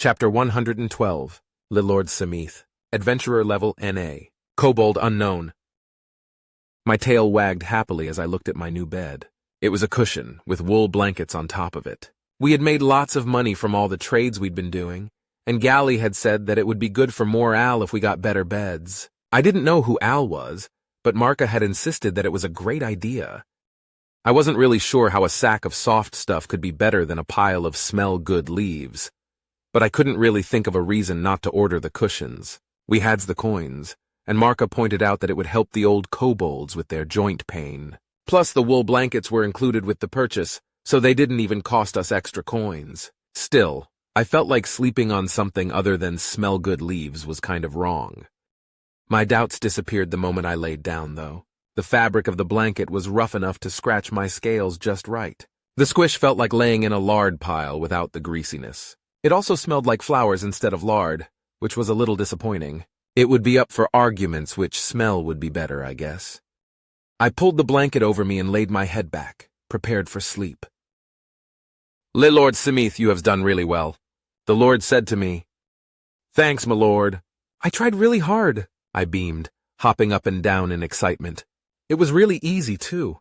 Chapter 112, Lord Samith, Adventurer Level NA, Kobold Unknown. My tail wagged happily as I looked at my new bed. It was a cushion, with wool blankets on top of it. We had made lots of money from all the trades we'd been doing, and Gally had said that it would be good for morale if we got better beds. I didn't know who Al was, but Marka had insisted that it was a great idea. I wasn't really sure how a sack of soft stuff could be better than a pile of smell-good leaves, but I couldn't really think of a reason not to order the cushions. We had the coins, and Marka pointed out that it would help the old kobolds with their joint pain. Plus, the wool blankets were included with the purchase, so they didn't even cost us extra coins. Still, I felt like sleeping on something other than smell-good leaves was kind of wrong. My doubts disappeared the moment I laid down, though. The fabric of the blanket was rough enough to scratch my scales just right. The squish felt like laying in a lard pile without the greasiness. It also smelled like flowers instead of lard, which was a little disappointing. It would be up for arguments which smell would be better, I guess. I pulled the blanket over me and laid my head back, prepared for sleep. Lord Samith, you have done really well. The Lord said to me. Thanks, my lord. I tried really hard, I beamed, hopping up and down in excitement. It was really easy, too.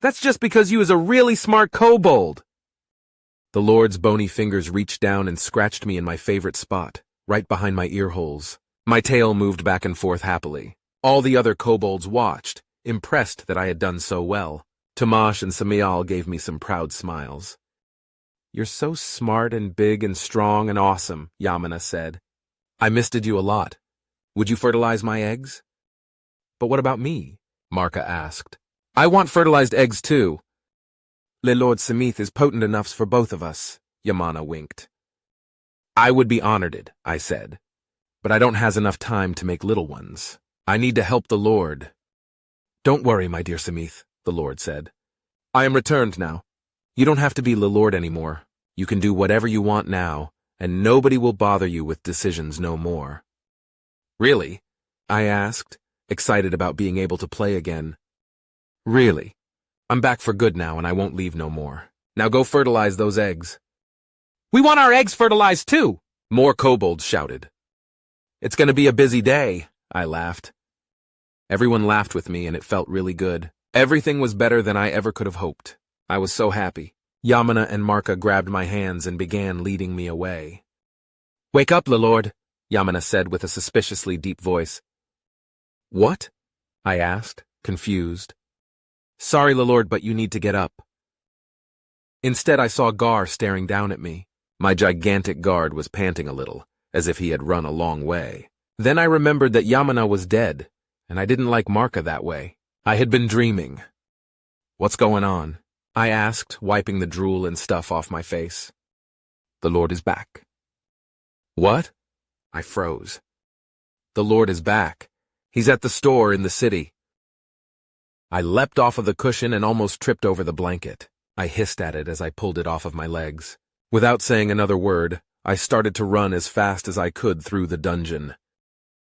That's just because you is a really smart kobold. The Lord's bony fingers reached down and scratched me in my favorite spot, right behind my ear holes. My tail moved back and forth happily. All the other kobolds watched, impressed that I had done so well. Tomash and Samial gave me some proud smiles. You're so smart and big and strong and awesome, Yamana said. I misted you a lot. Would you fertilize my eggs? But what about me? Marka asked. I want fertilized eggs too. Lord Samith is potent enough for both of us, Yamana winked. I would be honored, I said. But I don't has enough time to make little ones. I need to help the Lord. Don't worry, my dear Samith, the Lord said. I am returned now. You don't have to be the Lord anymore. You can do whatever you want now, and nobody will bother you with decisions no more. Really? I asked, excited about being able to play again. Really? I'm back for good now, and I won't leave no more. Now go fertilize those eggs. We want our eggs fertilized too, more kobolds shouted. It's going to be a busy day, I laughed. Everyone laughed with me, and it felt really good. Everything was better than I ever could have hoped. I was so happy. Yamana and Marka grabbed my hands and began leading me away. Wake up, Lord, Yamana said with a suspiciously deep voice. What? I asked, confused. Sorry, Lord, but you need to get up. Instead, I saw Gar staring down at me. My gigantic guard was panting a little, as if he had run a long way. Then I remembered that Yamana was dead, and I didn't like Marka that way. I had been dreaming. What's going on? I asked, wiping the drool and stuff off my face. The Lord is back. What? I froze. The Lord is back. He's at the store in the city. I leapt off of the cushion and almost tripped over the blanket. I hissed at it as I pulled it off of my legs. Without saying another word, I started to run as fast as I could through the dungeon.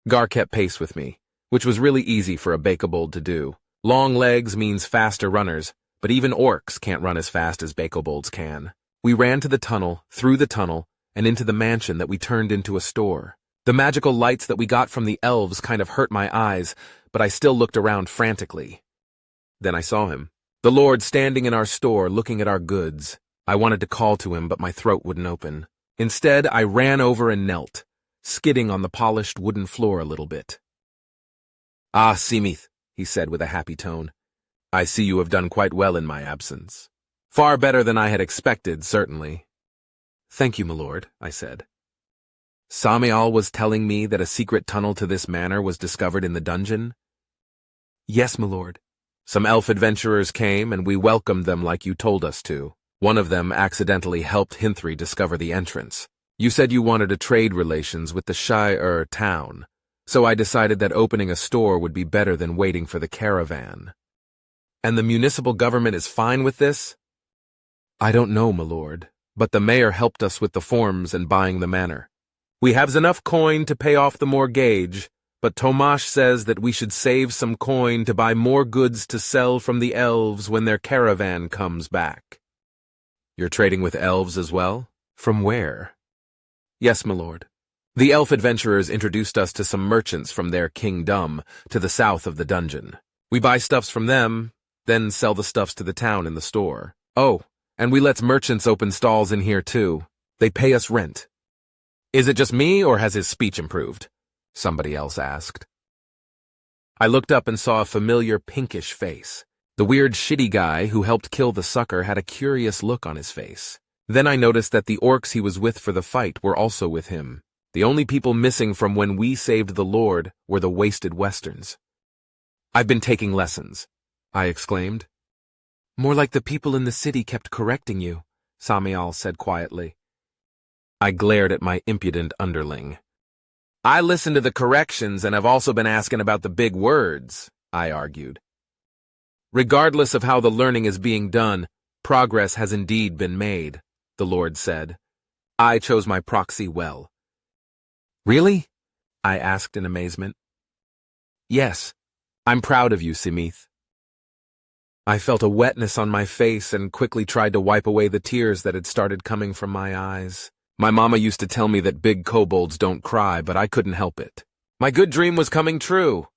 Gar kept pace with me, which was really easy for a Bakobold to do. Long legs means faster runners, but even orcs can't run as fast as Bakobolds can. We ran to the tunnel, through the tunnel, and into the mansion that we turned into a store. The magical lights that we got from the elves kind of hurt my eyes, but I still looked around frantically. Then I saw him, the Lord standing in our store looking at our goods. I wanted to call to him, but my throat wouldn't open. Instead, I ran over and knelt, skidding on the polished wooden floor a little bit. Ah, Samith, he said with a happy tone. I see you have done quite well in my absence. Far better than I had expected, certainly. Thank you, my lord, I said. Samial was telling me that a secret tunnel to this manor was discovered in the dungeon? Yes, my lord. Some elf adventurers came, and we welcomed them like you told us to. One of them accidentally helped Hinthry discover the entrance. You said you wanted to trade relations with the Shire town, so I decided that opening a store would be better than waiting for the caravan. And the municipal government is fine with this? I don't know, my lord, but the mayor helped us with the forms and buying the manor. We have enough coin to pay off the mortgage, but Tomash says that we should save some coin to buy more goods to sell from the elves when their caravan comes back. You're trading with elves as well? From where? Yes, my lord. The elf adventurers introduced us to some merchants from their kingdom to the south of the dungeon. We buy stuffs from them, then sell the stuffs to the town in the store. Oh, and we let merchants open stalls in here too. They pay us rent. Is it just me, or has his speech improved? Somebody else asked. I looked up and saw a familiar pinkish face. The weird shitty guy who helped kill the sucker had a curious look on his face. Then I noticed that the orcs he was with for the fight were also with him. The only people missing from when we saved the Lord were the wasted westerns. I've been taking lessons, I exclaimed. More like the people in the city kept correcting you, Samial said quietly. I glared at my impudent underling. I listened to the corrections and have also been asking about the big words, I argued. Regardless of how the learning is being done, progress has indeed been made, the Lord said. I chose my proxy well. Really? I asked in amazement. Yes, I'm proud of you, Simith. I felt a wetness on my face and quickly tried to wipe away the tears that had started coming from my eyes. My mama used to tell me that big kobolds don't cry, but I couldn't help it. My good dream was coming true.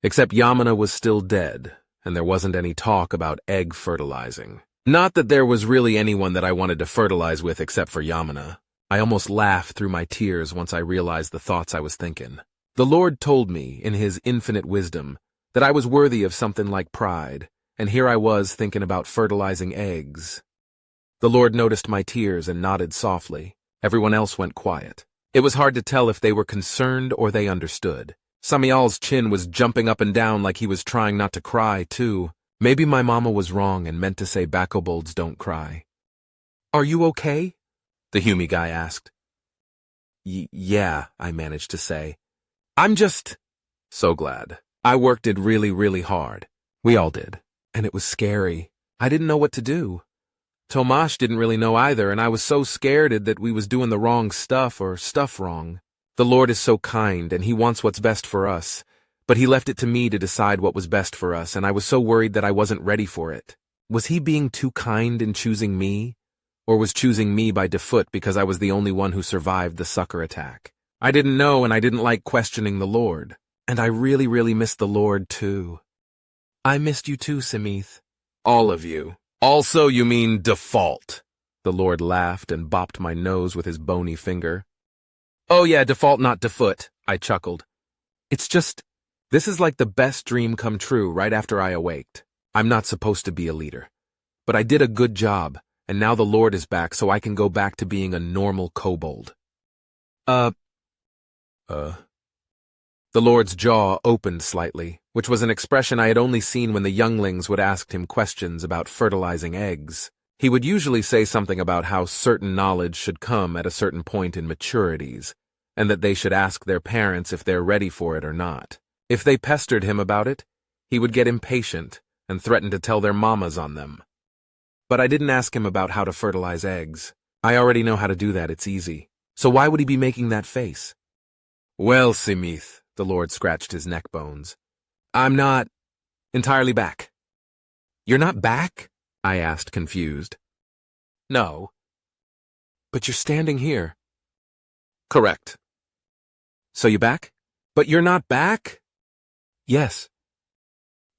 Except Yamana was still dead, and there wasn't any talk about egg fertilizing. Not that there was really anyone that I wanted to fertilize with except for Yamana. I almost laughed through my tears once I realized the thoughts I was thinking. The Lord told me, in his infinite wisdom, that I was worthy of something like pride, and here I was thinking about fertilizing eggs. The Lord noticed my tears and nodded softly. Everyone else went quiet. It was hard to tell if they were concerned or they understood. Samial's chin was jumping up and down like he was trying not to cry, too. Maybe my mama was wrong and meant to say bakobolds don't cry. Are you okay? The Humy guy asked. Yeah, I managed to say. I'm just so glad. I worked it really, really hard. We all did. And it was scary. I didn't know what to do. Tomasz didn't really know either, and I was so scared that we was doing the wrong stuff or stuff wrong. The Lord is so kind, and he wants what's best for us. But he left it to me to decide what was best for us, and I was so worried that I wasn't ready for it. Was he being too kind in choosing me? Or was choosing me by default because I was the only one who survived the sucker attack? I didn't know, and I didn't like questioning the Lord. And I really, really missed the Lord, too. I missed you too, Simith. All of you. Also, you mean default. The Lord laughed and bopped my nose with his bony finger. Oh yeah, default, not defoot, I chuckled. It's just, this is like the best dream come true right after I awaked. I'm not supposed to be a leader. But I did a good job, and now the Lord is back so I can go back to being a normal kobold. The Lord's jaw opened slightly, which was an expression I had only seen when the younglings would ask him questions about fertilizing eggs. He would usually say something about how certain knowledge should come at a certain point in maturities, and that they should ask their parents if they're ready for it or not. If they pestered him about it, he would get impatient and threaten to tell their mamas on them. But I didn't ask him about how to fertilize eggs. I already know how to do that, it's easy. So why would he be making that face? Well, Simith, the Lord scratched his neck bones. I'm not entirely back. You're not back? I asked, confused. No. But you're standing here. Correct. So you back? But you're not back? Yes.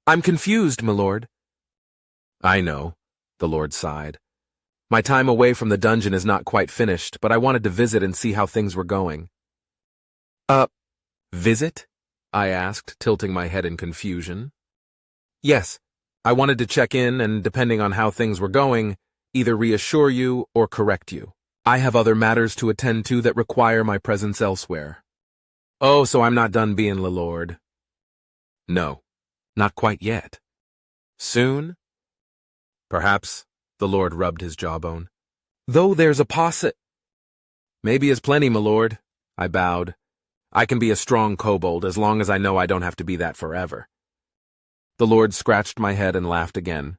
I'm confused, my lord. I know, the Lord sighed. My time away from the dungeon is not quite finished, but I wanted to visit and see how things were going. Visit? I asked, tilting my head in confusion. Yes, I wanted to check in and, depending on how things were going, either reassure you or correct you. I have other matters to attend to that require my presence elsewhere. Oh, so I'm not done being the Lord. No, not quite yet. Soon? Perhaps, the Lord rubbed his jawbone. Though there's a Maybe is plenty, my lord, I bowed. I can be a strong kobold as long as I know I don't have to be that forever. The Lord scratched my head and laughed again.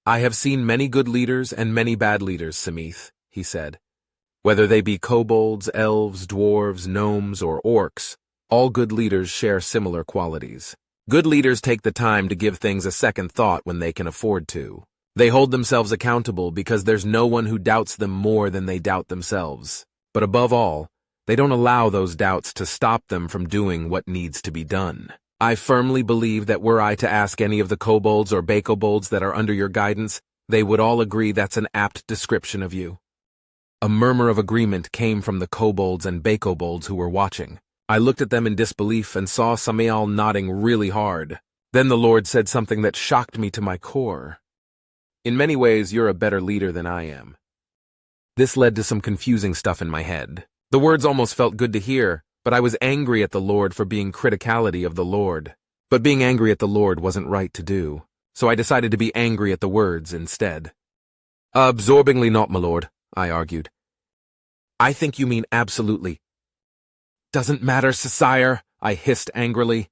I have seen many good leaders and many bad leaders, Simith, he said. Whether they be kobolds, elves, dwarves, gnomes, or orcs, all good leaders share similar qualities. Good leaders take the time to give things a second thought when they can afford to. They hold themselves accountable because there's no one who doubts them more than they doubt themselves. But above all, they don't allow those doubts to stop them from doing what needs to be done. I firmly believe that were I to ask any of the kobolds or bakobolds that are under your guidance, they would all agree that's an apt description of you. A murmur of agreement came from the kobolds and bakobolds who were watching. I looked at them in disbelief and saw Samael nodding really hard. Then the Lord said something that shocked me to my core. In many ways, you're a better leader than I am. This led to some confusing stuff in my head. The words almost felt good to hear, but I was angry at the Lord for being criticality of the Lord. But being angry at the Lord wasn't right to do, so I decided to be angry at the words instead. Absorbingly not, my lord, I argued. I think you mean absolutely. Doesn't matter, sire, I hissed angrily.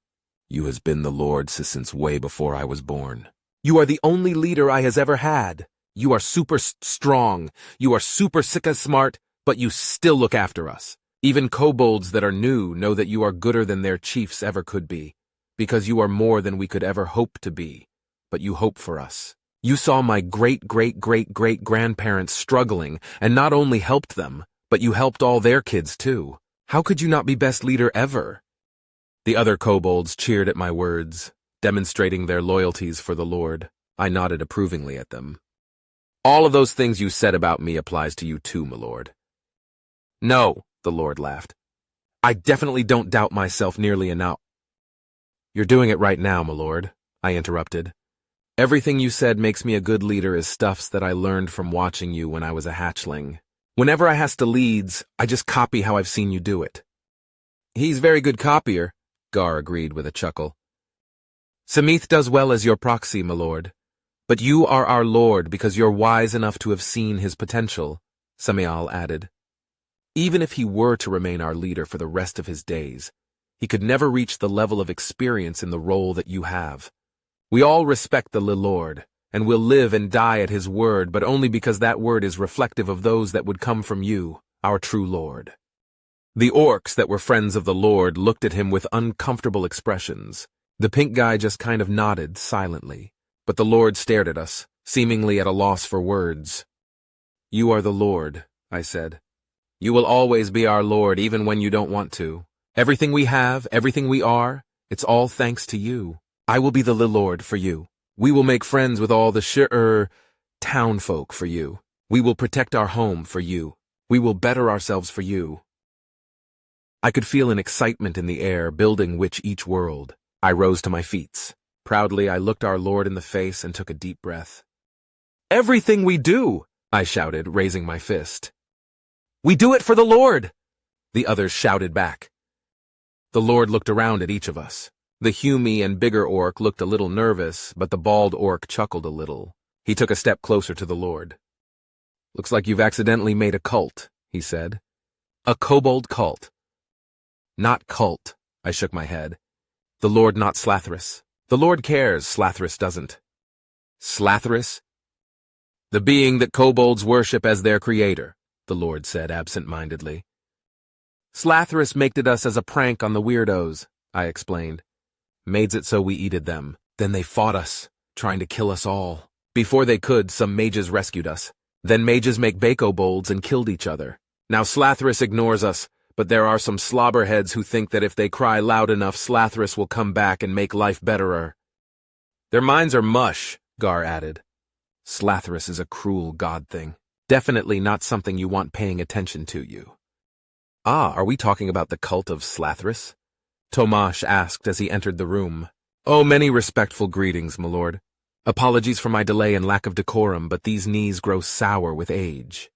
You has been the Lord since way before I was born. You are the only leader I has ever had. You are super strong, you are super sicka smart, but you still look after us. Even kobolds that are new know that you are gooder than their chiefs ever could be, because you are more than we could ever hope to be, but you hope for us. You saw my great-great-great-great-grandparents struggling, and not only helped them, but you helped all their kids too. How could you not be best leader ever? The other kobolds cheered at my words, demonstrating their loyalties for the Lord. I nodded approvingly at them. All of those things you said about me applies to you too, my lord. No, the Lord laughed. I definitely don't doubt myself nearly enough. You're doing it right now, my lord, I interrupted. Everything you said makes me a good leader is stuffs that I learned from watching you when I was a hatchling. Whenever I has to leads, I just copy how I've seen you do it. He's very good copier, Gar agreed with a chuckle. Samith does well as your proxy, my lord. But you are our lord because you're wise enough to have seen his potential, Samael added. Even if he were to remain our leader for the rest of his days, he could never reach the level of experience in the role that you have. We all respect the Lord, and will live and die at his word, but only because that word is reflective of those that would come from you, our true Lord. The orcs that were friends of the Lord looked at him with uncomfortable expressions. The pink guy just kind of nodded silently, but the Lord stared at us, seemingly at a loss for words. You are the Lord, I said. You will always be our Lord even when you don't want to. Everything we have, everything we are, it's all thanks to you. I will be the Lord for you. We will make friends with all the town folk for you. We will protect our home for you. We will better ourselves for you. I could feel an excitement in the air building which each world. I rose to my feet. Proudly, I looked our Lord in the face and took a deep breath. Everything we do, I shouted, raising my fist. We do it for the Lord, the others shouted back. The Lord looked around at each of us. The Hume and bigger orc looked a little nervous, but the bald orc chuckled a little. He took a step closer to the Lord. Looks like you've accidentally made a cult, he said. A kobold cult. Not cult, I shook my head. The Lord, not Slathris. The Lord cares, Slathris doesn't. Slathris? The being that kobolds worship as their creator, the Lord said absent-mindedly. Slathris maked us as a prank on the weirdos, I explained. Mades it so we eated them. Then they fought us, trying to kill us all. Before they could, some mages rescued us. Then mages make bakobolds and killed each other. Now Slathris ignores us, but there are some slobberheads who think that if they cry loud enough, Slathris will come back and make life betterer. Their minds are mush, Gar added. Slathris is a cruel god thing. Definitely not something you want paying attention to you. Ah, are we talking about the cult of Slathris? Tomash asked as he entered the room. Oh, many respectful greetings, my lord. Apologies for my delay and lack of decorum, but these knees grow sour with age.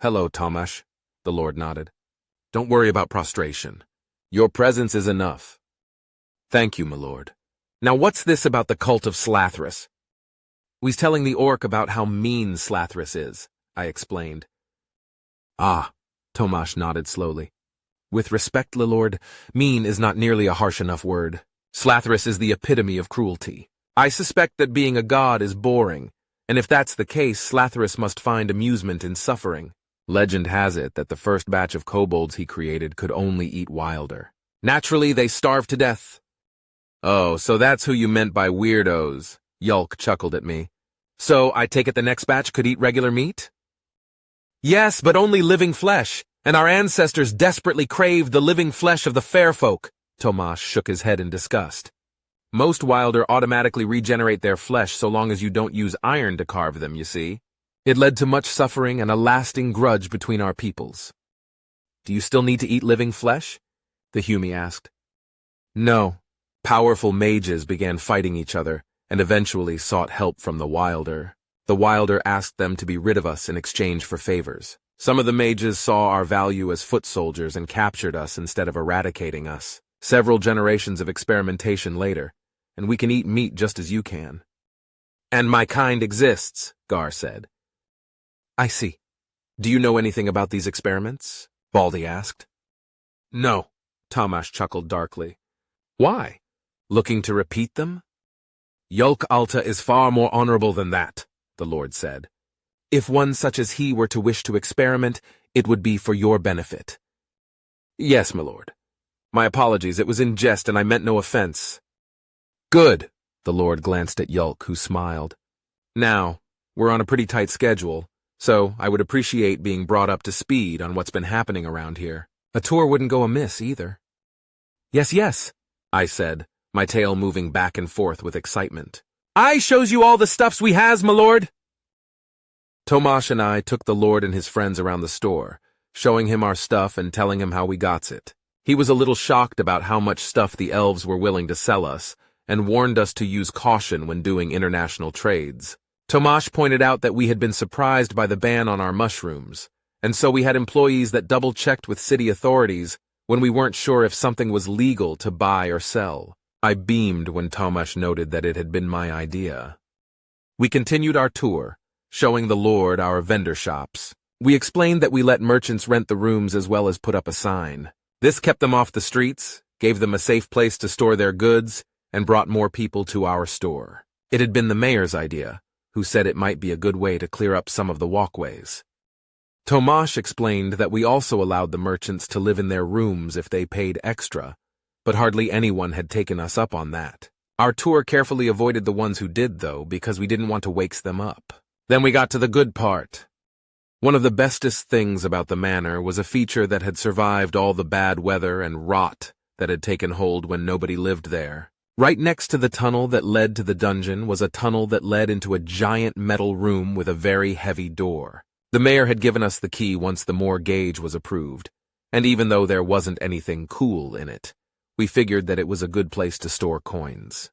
Hello, Tomash, the Lord nodded. Don't worry about prostration. Your presence is enough. Thank you, my lord. Now what's this about the cult of Slathris? We's telling the orc about how mean Slathris is, I explained. Ah, Tomash nodded slowly. With respect, Lord, mean is not nearly a harsh enough word. Slathris is the epitome of cruelty. I suspect that being a god is boring, and if that's the case, Slathris must find amusement in suffering. Legend has it that the first batch of kobolds he created could only eat wilder. Naturally, they starved to death. Oh, so that's who you meant by weirdos, Yulk chuckled at me. So, I take it the next batch could eat regular meat? Yes, but only living flesh, And our ancestors desperately craved the living flesh of the fair folk. Tomasz shook his head in disgust. Most wilder automatically regenerate their flesh so long as you don't use iron to carve them, you see. It led to much suffering and a lasting grudge between our peoples. Do you still need to eat living flesh? The Hume asked. No. Powerful mages began fighting each other and eventually sought help from the wilder. The wilder asked them to be rid of us in exchange for favors. Some of the mages saw our value as foot soldiers and captured us instead of eradicating us. Several generations of experimentation later, and we can eat meat just as you can. And my kind exists, Gar said. I see. Do you know anything about these experiments? Baldy asked. No, Tomasz chuckled darkly. Why? Looking to repeat them? Yulk Alta is far more honorable than that, the Lord said. If one such as he were to wish to experiment, it would be for your benefit. Yes, my lord. My apologies, it was in jest and I meant no offense. Good, the Lord glanced at Yulk, who smiled. Now, we're on a pretty tight schedule, so I would appreciate being brought up to speed on what's been happening around here. A tour wouldn't go amiss either. Yes, I said, my tail moving back and forth with excitement. I shows you all the stuffs we has, my lord. Tomasz and I took the Lord and his friends around the store, showing him our stuff and telling him how we got it. He was a little shocked about how much stuff the elves were willing to sell us, and warned us to use caution when doing international trades. Tomasz pointed out that we had been surprised by the ban on our mushrooms, and so we had employees that double-checked with city authorities when we weren't sure if something was legal to buy or sell. I beamed when Tomasz noted that it had been my idea. We continued our tour, showing the Lord our vendor shops. We explained that we let merchants rent the rooms as well as put up a sign. This kept them off the streets, gave them a safe place to store their goods, and brought more people to our store. It had been the mayor's idea, who said it might be a good way to clear up some of the walkways. Tomasz explained that we also allowed the merchants to live in their rooms if they paid extra, but hardly anyone had taken us up on that. Our tour carefully avoided the ones who did, though, because we didn't want to wake them up. Then we got to the good part. One of the bestest things about the manor was a feature that had survived all the bad weather and rot that had taken hold when nobody lived there. Right next to the tunnel that led to the dungeon was a tunnel that led into a giant metal room with a very heavy door. The mayor had given us the key once the Moore gauge was approved, and even though there wasn't anything cool in it, we figured that it was a good place to store coins.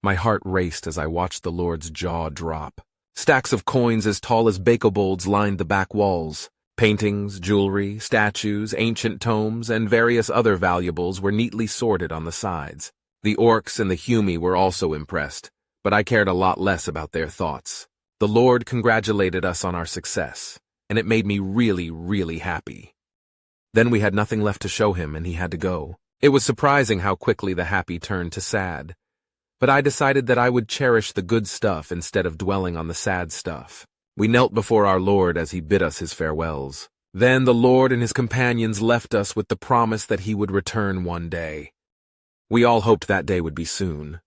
My heart raced as I watched the Lord's jaw drop. Stacks of coins as tall as bakobolds lined the back walls. Paintings, jewelry, statues, ancient tomes, and various other valuables were neatly sorted on the sides. The orcs and the Hume were also impressed, but I cared a lot less about their thoughts. The Lord congratulated us on our success, and it made me really, really happy. Then we had nothing left to show him, and he had to go. It was surprising how quickly the happy turned to sad. But I decided that I would cherish the good stuff instead of dwelling on the sad stuff. We knelt before our Lord as he bid us his farewells. Then the Lord and his companions left us with the promise that he would return one day. We all hoped that day would be soon.